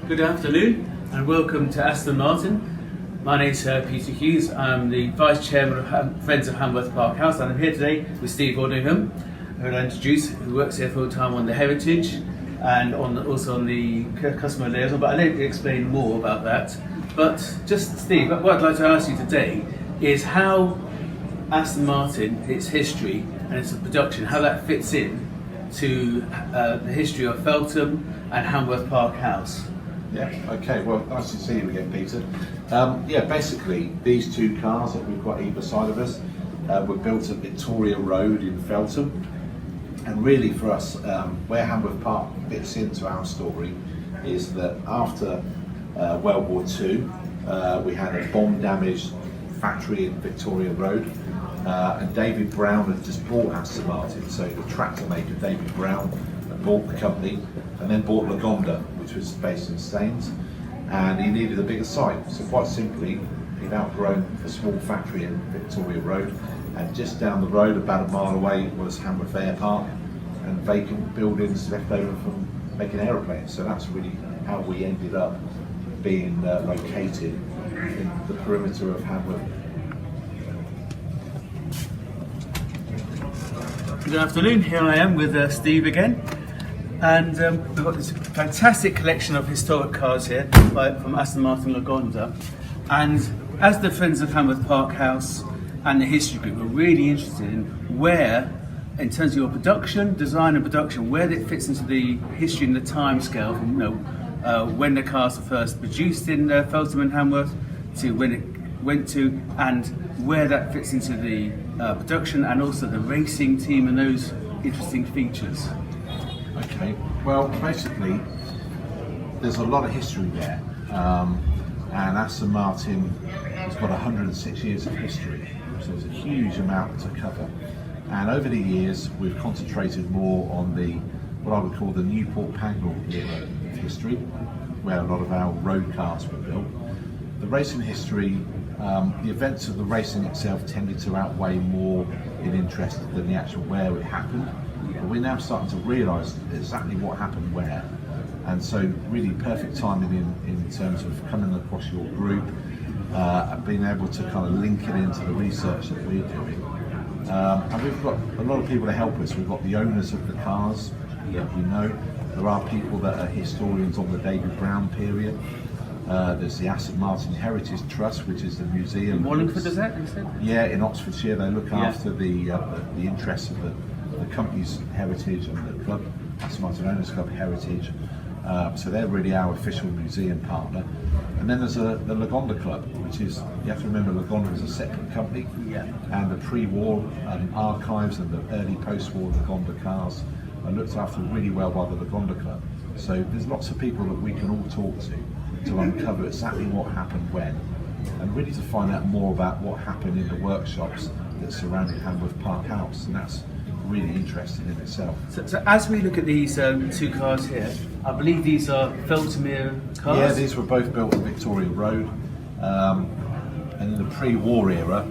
Good afternoon and welcome to Aston Martin. My name is Peter Hughes. I'm the Vice Chairman of Friends of Hanworth Park House, and I'm here today with Steve Ordingham, who I'll introduce, who works here full time on the heritage and also on the customer liaison, but I'll let you explain more about that. But just Steve, what I'd like to ask you today is how Aston Martin, its history and its production, how that fits in to the history of Feltham and Hanworth Park House. Yeah, okay, well, nice to see you again, Peter. Basically, these two cars that we've got either side of us were built at Victoria Road in Feltham. And really for us, where Hanworth Park fits into our story is that after World War II, we had a bomb-damaged factory in Victoria Road, and David Brown had just bought Aston Martin, so the tractor maker David Brown bought the company and then bought Lagonda, which was based in Staines, and he needed a bigger site. So quite simply, he'd outgrown a small factory in Victoria Road, and just down the road, about a mile away, was Hanworth Air Park and vacant buildings left over from making aeroplanes. So that's really how we ended up being located in the perimeter of Hanworth. Good afternoon, here I am with Steve again, and we've got this fantastic collection of historic cars here from Aston Martin Lagonda. And as the Friends of Hanworth Park House and the History Group, we're really interested in where, in terms of your production, design and production, where it fits into the history and the time scale from when the cars were first produced in Feltham and Hanworth to when it went to, and where that fits into the production and also the racing team and those interesting features. Okay, well basically there's a lot of history there, and Aston Martin has got 106 years of history, so there's a huge amount to cover. And over the years we've concentrated more on the what I would call the Newport Pagnell era of history, where a lot of our road cars were built. The racing history, the events of the racing itself tended to outweigh more in interest than the actual where it happened. But we're now starting to realise exactly what happened where. And so really perfect timing in terms of coming across your group and being able to kind of link it into the research that we're doing. And we've got a lot of people to help us. We've got the owners of the cars that we know. There are people that are historians on the David Brown period. There's the Aston Martin Heritage Trust, which is the museum. In Wallingford, is that, you said? Yeah, in Oxfordshire. They look after the interests of the company's heritage and the club, Aston Martin Owners Club Heritage. So they're really our official museum partner. And then there's the Lagonda Club, which is, you have to remember, Lagonda is a separate company. Yeah. And the pre-war archives and the early post-war Lagonda cars are looked after really well by the Lagonda Club. So there's lots of people that we can all talk to uncover exactly what happened when, and really to find out more about what happened in the workshops that surrounded Hanworth Park House, and that's really interesting in itself. So as we look at these two cars here, I believe these are Feltham cars? Yeah, these were both built on Victoria Road, and in the pre-war era,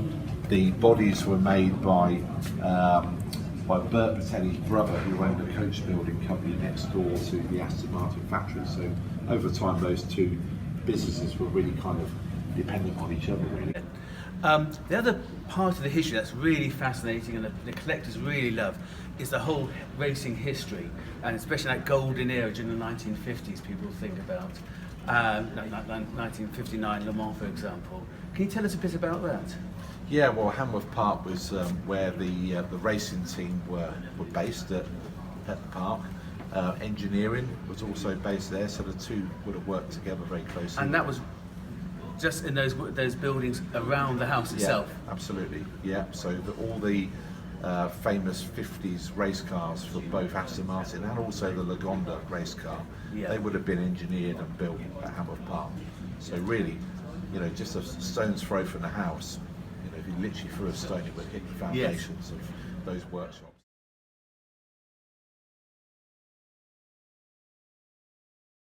the bodies were made by Bert Patelli's brother, who owned a coach building company next door to the Aston Martin factory. So over time those two businesses were really kind of dependent on each other, really. The other part of the history that's really fascinating and the collectors really love is the whole racing history, and especially that golden era during the 1950s people think about. 1959 Le Mans, for example. Can you tell us a bit about that? Yeah, well, Hanworth Park was where the racing team were based at the park. Engineering was also based there, so the two would have worked together very closely. And that was just in those buildings around the house itself? Yeah, absolutely, yeah. So all the famous 50s race cars for both Aston Martin and also the Lagonda race car, they would have been engineered and built at Hanworth Park. So really, just a stone's throw from the house, if you literally threw a stone, it would hit the foundations of those workshops.